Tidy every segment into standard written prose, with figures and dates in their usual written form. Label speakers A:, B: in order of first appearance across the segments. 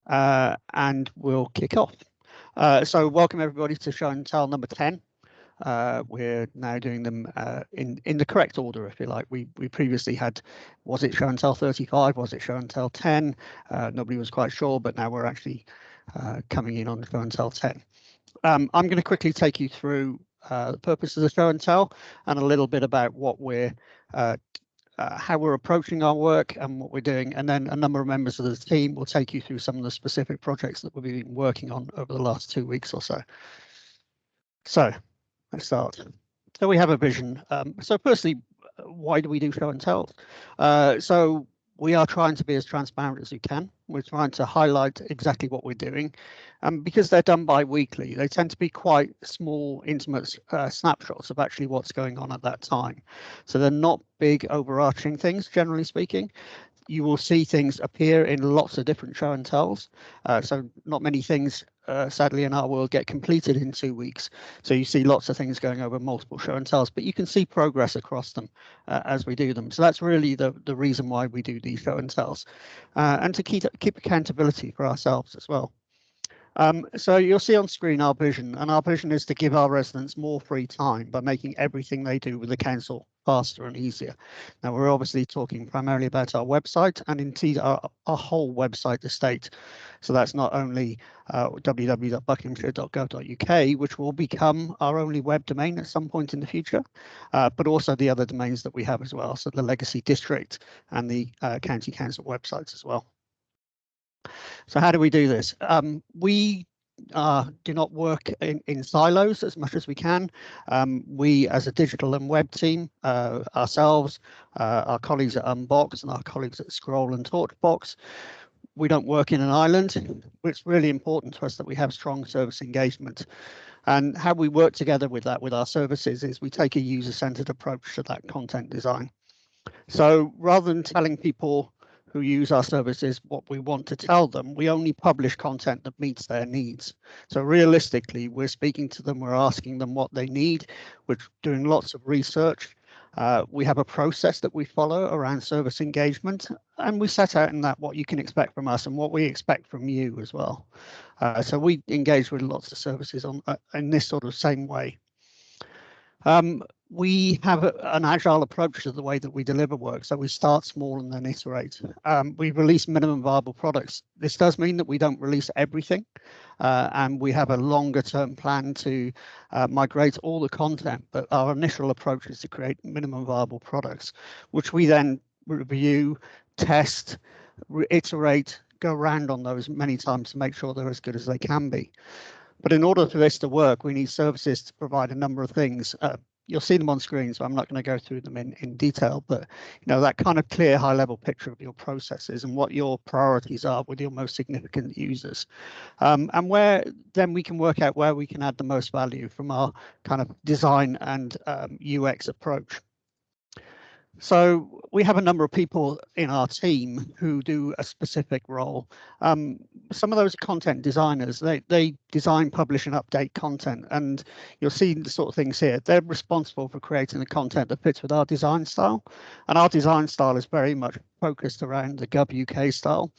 A: and we'll kick off. So welcome everybody to show and tell number 10. We're now doing them in the correct order, if you like. We previously had, was it show and tell 35? Was it show and tell 10? Nobody was quite sure, but now we're actually coming in on show and tell 10. I'm going to quickly take you through the purpose of the show and tell and a little bit about what we're how we're approaching our work and what we're doing, and then a number of members of the team will take you through some of the specific projects that we've been working on over the last 2 weeks or so. So let's start. So we have a vision. So firstly, why do we do show and tell? So we are trying to be as transparent as we can. We're trying to highlight exactly what we're doing. Because they're done bi-weekly, they tend to be quite small, intimate snapshots of actually what's going on at that time. So they're not big overarching things, generally speaking. You will see things appear in lots of different show and tells. So not many things, sadly, in our world get completed in 2 weeks. So you see lots of things going over multiple show and tells, but you can see progress across them as we do them. So that's really the reason why we do these show and tells, and to keep accountability for ourselves as well. So you'll see on screen our vision, and our vision is to give our residents more free time by making everything they do with the council faster and easier. Now, we're obviously talking primarily about our website and indeed our whole website estate. So that's not only www.buckinghamshire.gov.uk, which will become our only web domain at some point in the future, but also the other domains that we have as well. So the legacy district and the county council websites as well. So how do we do this? We do not work in silos as much as we can. We, as a digital and web team, ourselves, our colleagues at Unbox and our colleagues at Scroll and Torchbox, we don't work in an island. It's really important to us that we have strong service engagement. And how we work together with that, with our services, is we take a user-centered approach to that content design. So rather than telling people who use our services what we want to tell them, we only publish content that meets their needs. So realistically, we're speaking to them, we're asking them what they need, we're doing lots of research. We have a process that we follow around service engagement, and we set out in that what you can expect from us and what we expect from you as well. So we engage with lots of services in this sort of same way. We have an agile approach to the way that we deliver work. So we start small and then iterate. We release minimum viable products. This does mean that we don't release everything, and we have a longer term plan to migrate all the content. But our initial approach is to create minimum viable products, which we then review, test, iterate, go around on those many times to make sure they're as good as they can be. But in order for this to work, we need services to provide a number of things. You'll see them on screen, so I'm not going to go through them in detail, but that kind of clear high-level picture of your processes and what your priorities are with your most significant users, and where then we can work out where we can add the most value from our kind of design and UX approach. So we have a number of people in our team who do a specific role. Some of those are content designers. They design, publish and update content, and you'll see the sort of things here. They're responsible for creating the content that fits with our design style, and our design style is very much focused around the GovUK style.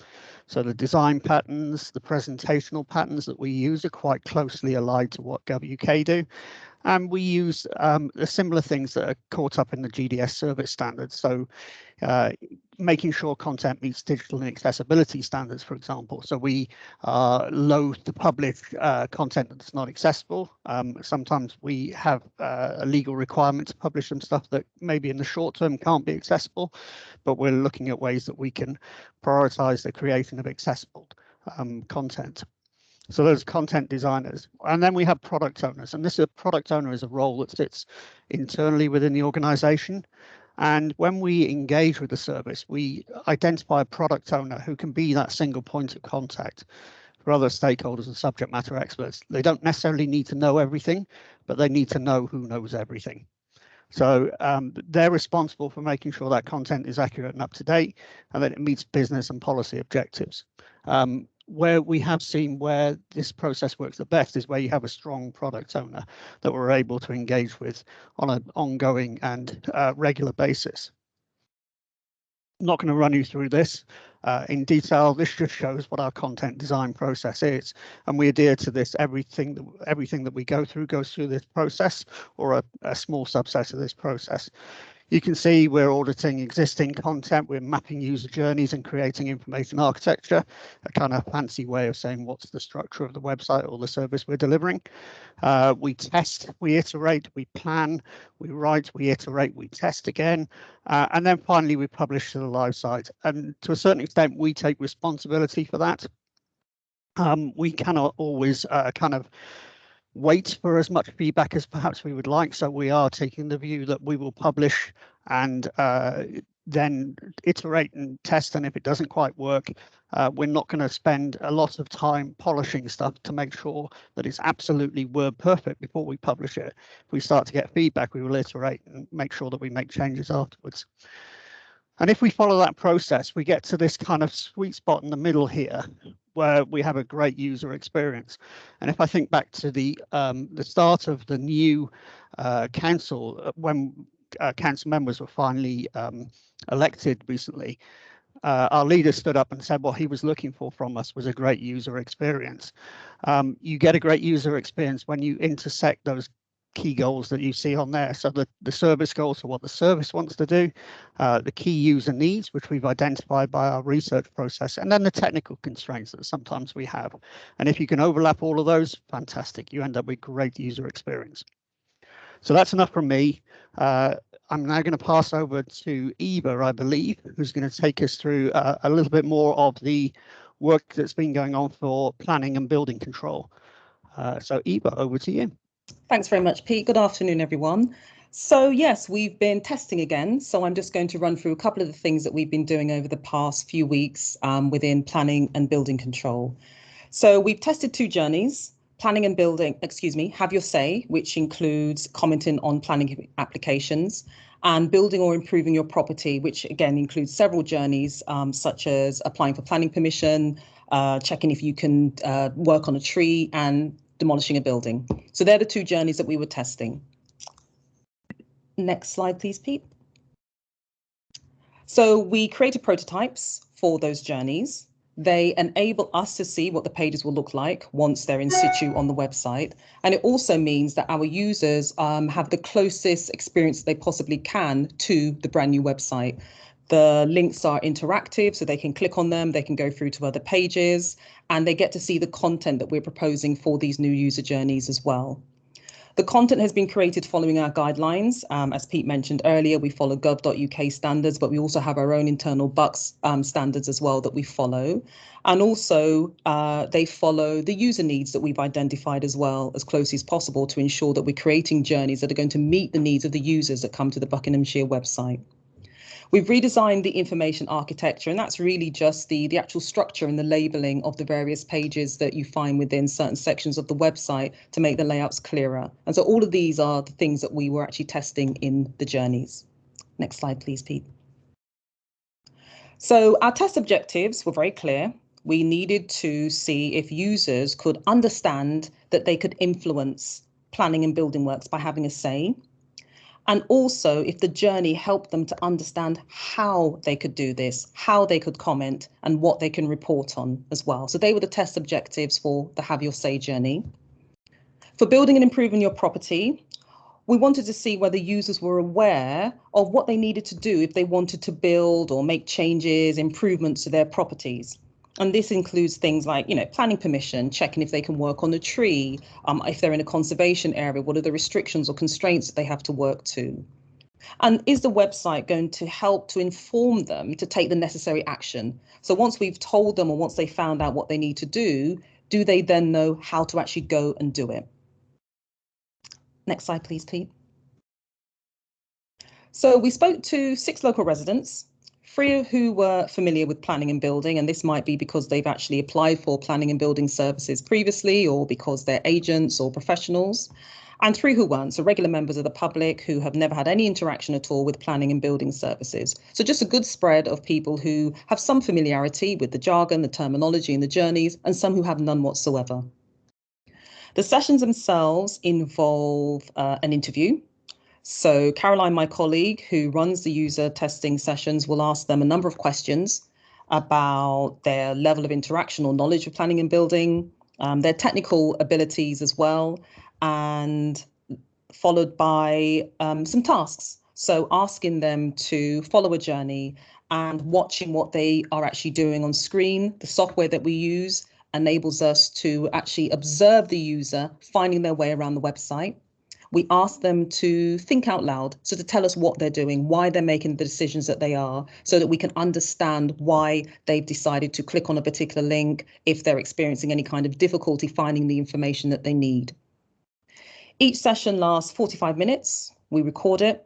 A: So the design patterns, the presentational patterns that we use are quite closely allied to what GovUK do. And we use the similar things that are caught up in the GDS service standards. So making sure content meets digital and accessibility standards, for example. So we loathe to publish content that's not accessible. Sometimes we have a legal requirement to publish some stuff that maybe in the short term can't be accessible, but we're looking at ways that we can prioritize the creation of accessible content. So those content designers, and then we have product owners, and this product owner is a role that sits internally within the organization. And when we engage with the service, we identify a product owner who can be that single point of contact for other stakeholders and subject matter experts. They don't necessarily need to know everything, but they need to know who knows everything. So they're responsible for making sure that content is accurate and up to date, and that it meets business and policy objectives. Where we have seen where this process works the best is where you have a strong product owner that we're able to engage with on an ongoing and regular basis. I'm not going to run you through this. in detail. This just shows what our content design process is, and we adhere to this. Everything that we go through goes through this process, or a small subset of this process. You can see we're auditing existing content, we're mapping user journeys and creating information architecture, a kind of fancy way of saying what's the structure of the website or the service we're delivering. We test, we iterate, we plan, we write, we iterate, we test again, and then finally we publish to the live site. And to a certain extent, we take responsibility for that. We cannot always kind of wait for as much feedback as perhaps we would like. So we are taking the view that we will publish and then iterate and test. And if it doesn't quite work, we're not going to spend a lot of time polishing stuff to make sure that it's absolutely word perfect before we publish it. If we start to get feedback, we will iterate and make sure that we make changes afterwards. And if we follow that process, we get to this kind of sweet spot in the middle here, where we have a great user experience. And if I think back to the start of the new council, when council members were finally elected recently, our leader stood up and said what he was looking for from us was a great user experience. You get a great user experience when you intersect those key goals that you see on there. So the service goals are what the service wants to do, the key user needs, which we've identified by our research process, and then the technical constraints that sometimes we have. And if you can overlap all of those, fantastic, you end up with great user experience. So that's enough from me. I'm now going to pass over to Eva, I believe, who's going to take us through a little bit more of the work that's been going on for planning and building control. So Eva, over to you.
B: Thanks very much, Pete. Good afternoon, everyone. So yes, we've been testing again. So I'm just going to run through a couple of the things that we've been doing over the past few weeks within planning and building control. So we've tested 2 journeys, planning and building, have your say, which includes commenting on planning applications, and building or improving your property, which again includes several journeys, such as applying for planning permission, checking if you can work on a tree, and demolishing a building. So they're the 2 journeys that we were testing. Next slide, please, Pete. So we created prototypes for those journeys. They enable us to see what the pages will look like once they're in situ on the website. And it also means that our users have the closest experience they possibly can to the brand new website. The links are interactive, so they can click on them, they can go through to other pages, and they get to see the content that we're proposing for these new user journeys as well. The content has been created following our guidelines. As Pete mentioned earlier, we follow gov.uk standards, but we also have our own internal Bucks standards as well that we follow. And also they follow the user needs that we've identified as well, as closely as possible, to ensure that we're creating journeys that are going to meet the needs of the users that come to the Buckinghamshire website. We've redesigned the information architecture, and that's really just the actual structure and the labeling of the various pages that you find within certain sections of the website to make the layouts clearer. And so all of these are the things that we were actually testing in the journeys. Next slide, please, Pete. So our test objectives were very clear. We needed to see if users could understand that they could influence planning and building works by having a say. And also if the journey helped them to understand how they could do this, how they could comment, and what they can report on as well. So they were the test objectives for the Have Your Say journey. For building and improving your property, we wanted to see whether users were aware of what they needed to do if they wanted to build or make changes, improvements to their properties. And this includes things like, planning permission, checking if they can work on a tree, if they're in a conservation area, what are the restrictions or constraints that they have to work to? And is the website going to help to inform them to take the necessary action? So once we've told them, or once they found out what they need to do they then know how to actually go and do it? Next slide, please, Pete. So we spoke to 6 local residents, 3 who were familiar with planning and building, and this might be because they've actually applied for planning and building services previously, or because they're agents or professionals, and 3 who weren't, so regular members of the public who have never had any interaction at all with planning and building services. So just a good spread of people who have some familiarity with the jargon, the terminology and the journeys, and some who have none whatsoever. The sessions themselves involve an interview. So Caroline, my colleague who runs the user testing sessions, will ask them a number of questions. about their level of interaction or knowledge of planning and building, their technical abilities as well, and followed by some tasks. So asking them to follow a journey and watching what they are actually doing on screen. The software that we use enables us to actually observe the user finding their way around the website. We ask them to think out loud, so to tell us what they're doing, why they're making the decisions that they are, so that we can understand why they've decided to click on a particular link, if they're experiencing any kind of difficulty finding the information that they need. Each session lasts 45 minutes. We record it.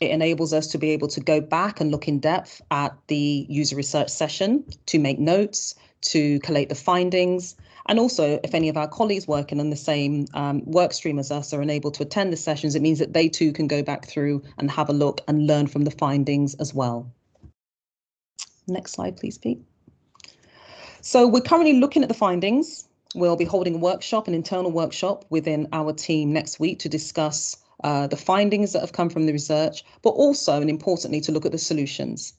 B: It enables us to be able to go back and look in depth at the user research session, to make notes, to collate the findings. And also, if any of our colleagues working on the same work stream as us are unable to attend the sessions, it means that they too can go back through and have a look and learn from the findings as well. Next slide, please, Pete. So we're currently looking at the findings. We'll be holding a workshop, an internal workshop within our team next week to discuss the findings that have come from the research, but also, and importantly, to look at the solutions.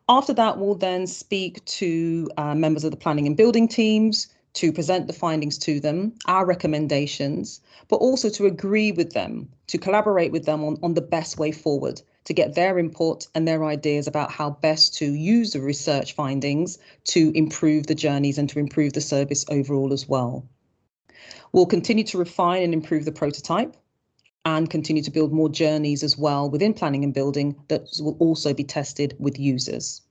B: After that, we'll then speak to members of the planning and building teams to present the findings to them, our recommendations, but also to agree with them, to collaborate with them on the best way forward, to get their input and their ideas about how best to use the research findings to improve the journeys and to improve the service overall as well. We'll continue to refine and improve the prototype and continue to build more journeys as well within planning and building that will also be tested with users.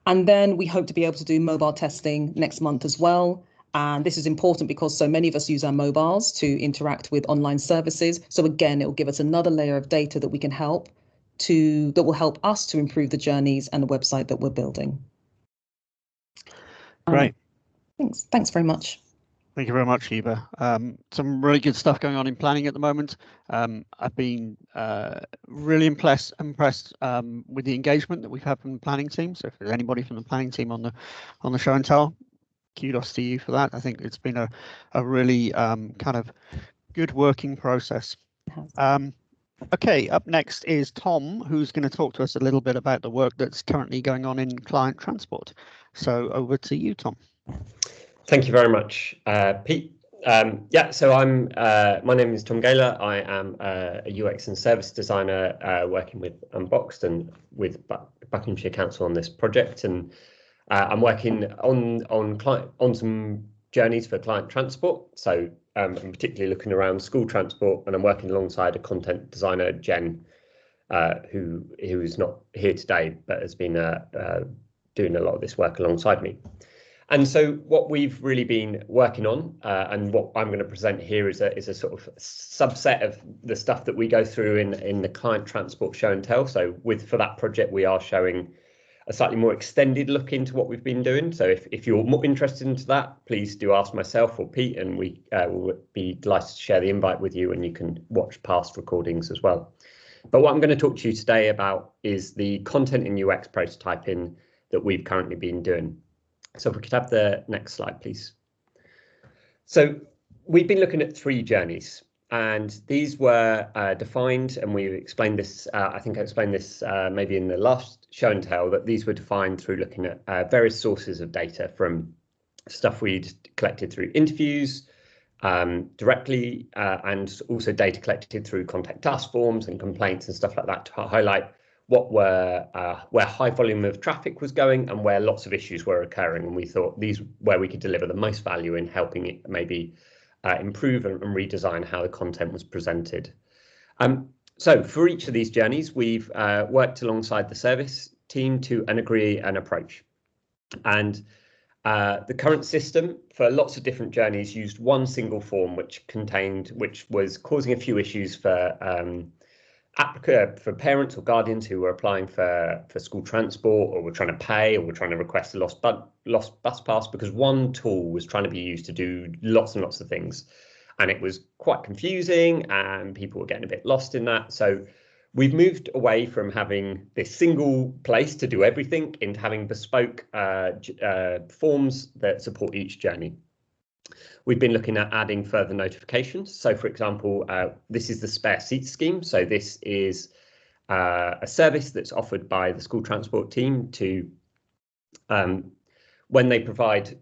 B: And then we hope to be able to do mobile testing next month as well. And this is important because so many of us use our mobiles to interact with online services. So again, it will give us another layer of data that we can that will help us to improve the journeys and the website that we're building.
A: Great.
B: Thanks very much.
A: Thank you very much, Eva. Some really good stuff going on in planning at the moment. I've been really impressed with the engagement that we've had from the planning team. So if there's anybody from the planning team on the show and tell, kudos to you for that. I think it's been a really kind of good working process. Okay, up next is Tom, who's going to talk to us a little bit about the work that's currently going on in client transport. So over to you, Tom.
C: Thank you very much, Pete. So my name is Tom Gaylor. I am a UX and service designer working with Unboxed and with Buckinghamshire Council on this project, and I'm working on some journeys for client transport. So I'm particularly looking around school transport, and I'm working alongside a content designer, Jen, who is not here today, but has been doing a lot of this work alongside me. And so what we've really been working on, and what I'm going to present here is a sort of subset of the stuff that we go through in the client transport show and tell. So for that project, we are showing a slightly more extended look into what we've been doing. So if you're more interested into that, please do ask myself or Pete, and we will be delighted to share the invite with you, and you can watch past recordings as well. But what I'm going to talk to you today about is the content in UX prototyping that we've currently been doing. So if we could have the next slide, please. So we've been looking at 3 journeys, and these were defined, and we explained this, I think I explained this maybe in the last show and tell, that these were defined through looking at various sources of data, from stuff we'd collected through interviews directly, and also data collected through contact us forms and complaints and stuff like that, to highlight what were where high volume of traffic was going and where lots of issues were occurring. And we thought these where we could deliver the most value in helping it maybe improve and redesign how the content was presented. So for each of these journeys, we've worked alongside the service team to agree an approach. And the current system for lots of different journeys used one single form, which was causing a few issues for parents or guardians who were applying for school transport, or were trying to pay, or were trying to request a lost bus pass, because one tool was trying to be used to do lots and lots of things, and it was quite confusing and people were getting a bit lost in that. So we've moved away from having this single place to do everything into having bespoke forms that support each journey. We've been looking at adding further notifications. So, for example, this is the spare seat scheme. So this is a service that's offered by the school transport team to When they provide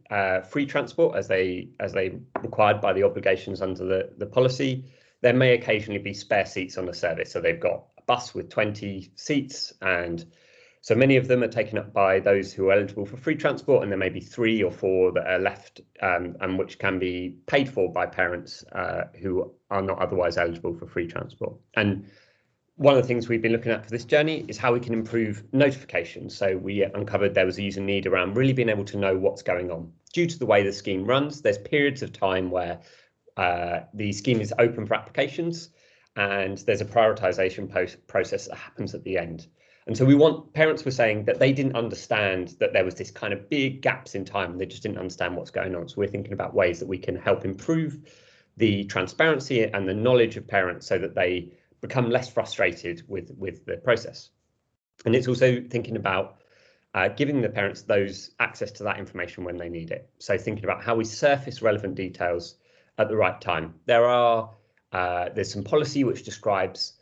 C: free transport, as they required by the obligations under the policy, there may occasionally be spare seats on the service. So they've got a bus with 20 seats, and so many of them are taken up by those who are eligible for free transport, and there may be 3 or 4 that are left, and which can be paid for by parents who are not otherwise eligible for free transport. And one of the things we've been looking at for this journey is how we can improve notifications. So we uncovered there was a user need around really being able to know what's going on. Due to the way the scheme runs, there's periods of time where the scheme is open for applications, and there's a prioritization process that happens at the end. And so parents were saying that they didn't understand that there was this kind of big gaps in time, and they just didn't understand what's going on. So we're thinking about ways that we can help improve the transparency and the knowledge of parents so that they become less frustrated with the process. And it's also thinking about giving the parents those access to that information when they need it. So thinking about how we surface relevant details at the right time. There's some policy which describes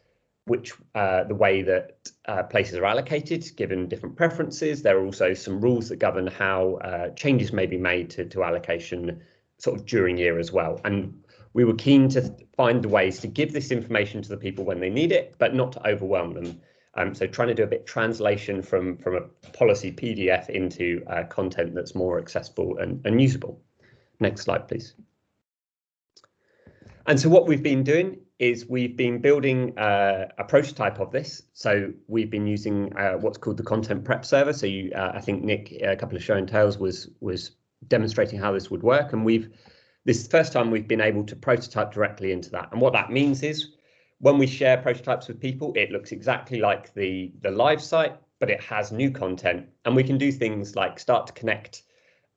C: the way that places are allocated given different preferences. There are also some rules that govern how changes may be made to allocation sort of during year as well. And we were keen to find the ways to give this information to the people when they need it, but not to overwhelm them. So trying to do a bit translation from a policy PDF into content that's more accessible and usable. Next slide, please. And so what we've been doing is we've been building a prototype of this. So we've been using what's called the content prep server. So I think Nick, a couple of show and tells was demonstrating how this would work. And this is the first time we've been able to prototype directly into that. And what that means is when we share prototypes with people, it looks exactly like the live site, but it has new content. And we can do things like start to connect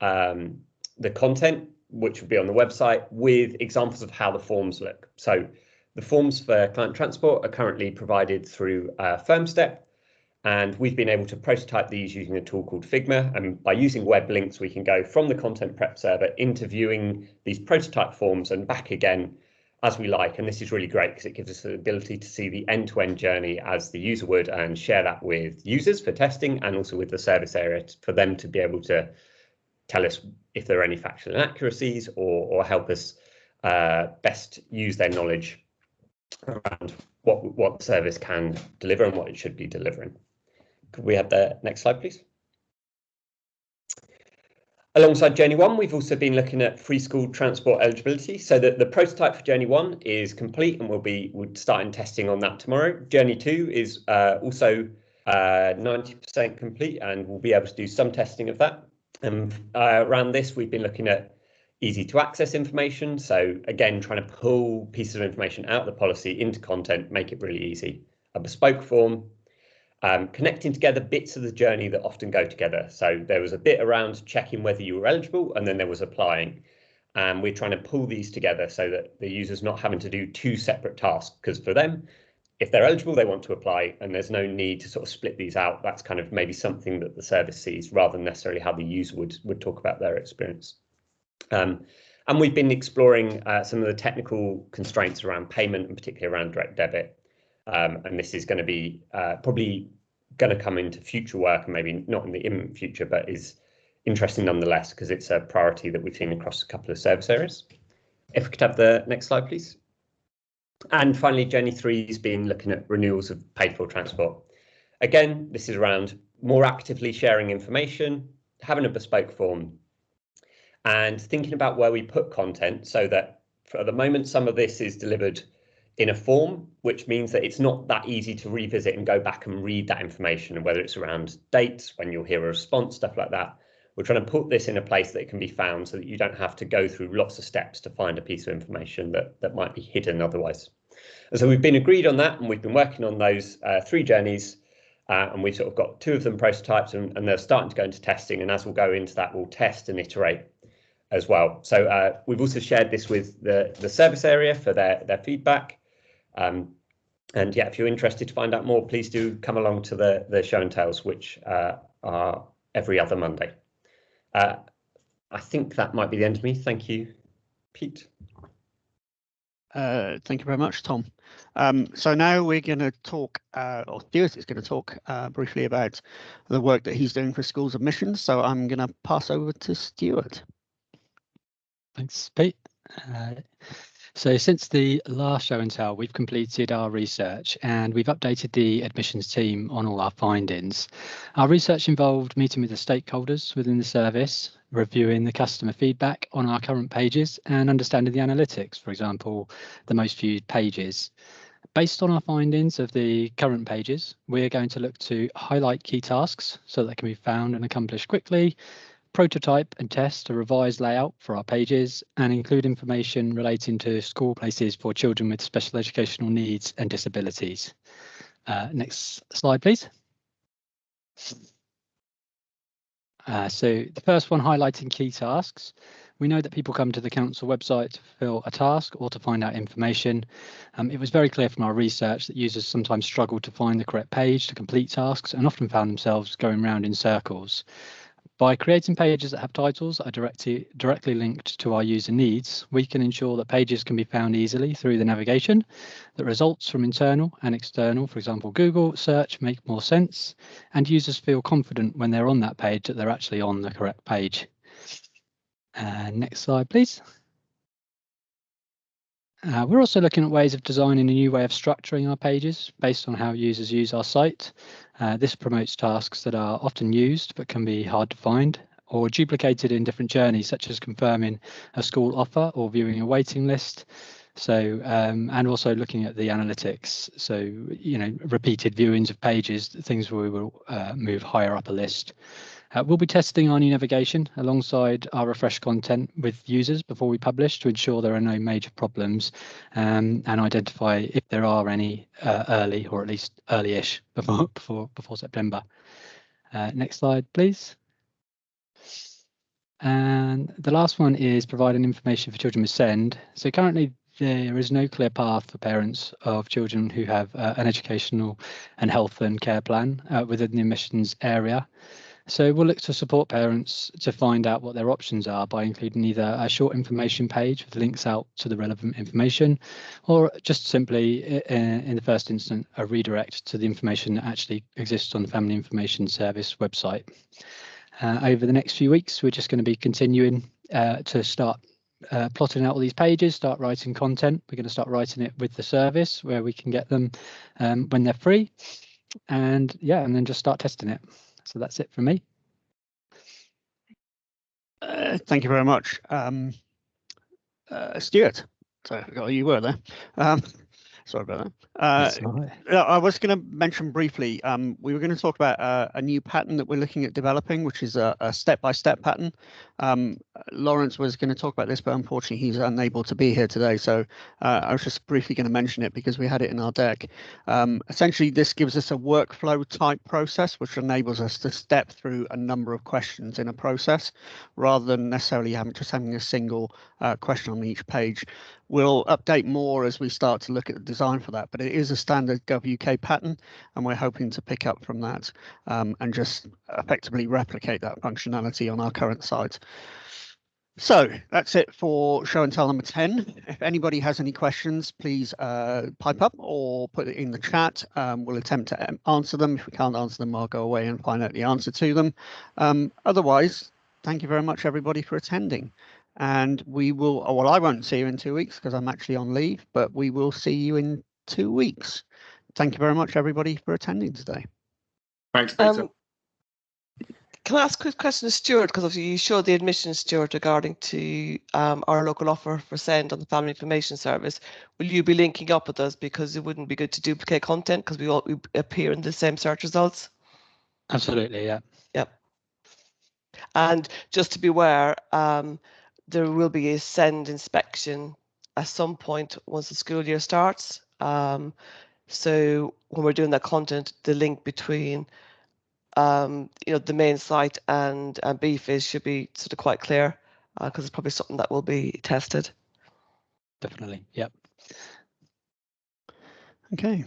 C: the content, which will be on the website, with examples of how the forms look. So the forms for client transport are currently provided through FirmStep, and we've been able to prototype these using a tool called Figma. And by using web links, we can go from the content prep server into viewing these prototype forms and back again as we like. And this is really great because it gives us the ability to see the end-to-end journey as the user would and share that with users for testing, and also with the service area for them to be able to tell us if there are any factual inaccuracies or help us best use their knowledge around what the service can deliver and what it should be delivering. Could we have the next slide, please? Alongside Journey 1, we've also been looking at free school transport eligibility. So that the prototype for Journey 1 is complete, and we'll start in testing on that tomorrow. Journey 2 is also 90% complete, and we'll be able to do some testing of that. And around this, we've been looking at easy to access information. So again, trying to pull pieces of information out of the policy into content, make it really easy. A bespoke form, connecting together bits of the journey that often go together. So there was a bit around checking whether you were eligible, and then there was applying. And we're trying to pull these together so that the user's not having to do 2 separate tasks, because for them, if they're eligible, they want to apply, and there's no need to sort of split these out. That's kind of maybe something that the service sees rather than necessarily how the user would talk about their experience. And we've been exploring some of the technical constraints around payment, and particularly around direct debit. And this is going to be probably going to come into future work, and maybe not in the imminent future, but is interesting nonetheless because it's a priority that we've seen across a couple of service areas. If we could have the next slide, please. And finally, Journey 3 has been looking at renewals of paid for transport. Again, this is around more actively sharing information, having a bespoke form, and thinking about where we put content so that for the moment, some of this is delivered in a form, which means that it's not that easy to revisit and go back and read that information, and whether it's around dates, when you'll hear a response, stuff like that. We're trying to put this in a place that it can be found so that you don't have to go through lots of steps to find a piece of information that might be hidden otherwise. And so we've been agreed on that, and we've been working on those 3 journeys, and we've sort of got 2 of them prototypes, and they're starting to go into testing. And as we'll go into that, we'll test and iterate as well. So we've also shared this with the service area for their feedback. And yeah, if you're interested to find out more, please do come along to the show and tells, which are every other Monday. I think that might be the end of me. Thank you, Pete.
A: Thank you very much, Tom. So now we're going to talk, or Stuart is going to talk briefly about the work that he's doing for schools admissions. So I'm going to pass over to Stuart.
D: Thanks, Pete. So since the last show and tell, we've completed our research and we've updated the admissions team on all our findings. Our research involved meeting with the stakeholders within the service, reviewing the customer feedback on our current pages and understanding the analytics, for example, the most viewed pages. Based on our findings of the current pages, we're going to look to highlight key tasks so that they can be found and accomplished quickly, prototype and test a revised layout for our pages, and include information relating to school places for children with special educational needs and disabilities. Next slide, please. So the first one, highlighting key tasks. We know that people come to the council website to fill a task or to find out information. It was very clear from our research that users sometimes struggle to find the correct page to complete tasks and often found themselves going round in circles. By creating pages that have titles that are directly linked to our user needs, we can ensure that pages can be found easily through the navigation. The results from internal and external, for example, Google search, make more sense, and users feel confident when they're on that page that they're actually on the correct page. Next slide, please. We're also looking at ways of designing a new way of structuring our pages based on how users use our site. This promotes tasks that are often used but can be hard to find or duplicated in different journeys, such as confirming a school offer or viewing a waiting list. So, and also looking at the analytics. So, you know, repeated viewings of pages, things where we will move higher up a list. We'll be testing our new navigation alongside our refreshed content with users before we publish to ensure there are no major problems and identify if there are any early, or at least early-ish before September. Next slide, please. And the last one is providing information for children with SEND. So currently there is no clear path for parents of children who have an educational and health and care plan within the admissions area. So we'll look to support parents to find out what their options are by including either a short information page with links out to the relevant information, or just simply, in the first instance, a redirect to the information that actually exists on the Family Information Service website. Over the next few weeks, we're just going to be continuing to start plotting out all these pages, start writing content. We're going to start writing it with the service where we can get them when they're free, and then just start testing it. So that's it from me.
A: Thank you very much, Stuart. So I forgot you were there. Sorry about that. I was going to mention briefly, we were going to talk about a new pattern that we're looking at developing, which is a step-by-step pattern. Lawrence was going to talk about this, but unfortunately he's unable to be here today. So I was just briefly going to mention it because we had it in our deck. Essentially, this gives us a workflow type process, which enables us to step through a number of questions in a process rather than necessarily having a single question on each page. We'll update more as we start to look at the design for that, but it is a standard Gov UK pattern, and we're hoping to pick up from that and just effectively replicate that functionality on our current site. So that's it for show and tell number 10. If anybody has any questions, please pipe up or put it in the chat. We'll attempt to answer them. If we can't answer them, I'll go away and find out the answer to them. Otherwise, thank you very much, everybody, for attending. And we will, well, I won't see you in 2 weeks because I'm actually on leave, but we will see you in 2 weeks. Thank you very much, everybody, for attending today.
E: Thanks, Peter.
F: Can I ask a quick question to Stuart? Because obviously you showed the admissions, Stuart, regarding to our local offer for SEND on the Family Information Service. Will you be linking up with us? Because it wouldn't be good to duplicate content because we appear in the same search results.
D: Absolutely, yeah.
F: Yep. And just to be aware, there will be a SEND inspection at some point once the school year starts. So when we're doing that content, the link between the main site and BFIS should be sort of quite clear because it's probably something that will be tested.
D: Definitely, yep.
A: Okay.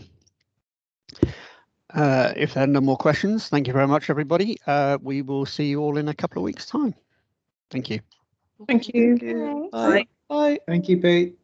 A: If there are no more questions, thank you very much, everybody. We will see you all in a couple of weeks' time. Thank you.
B: Thank you.
F: Thank you. Bye. Bye.
E: Thank you, Pete.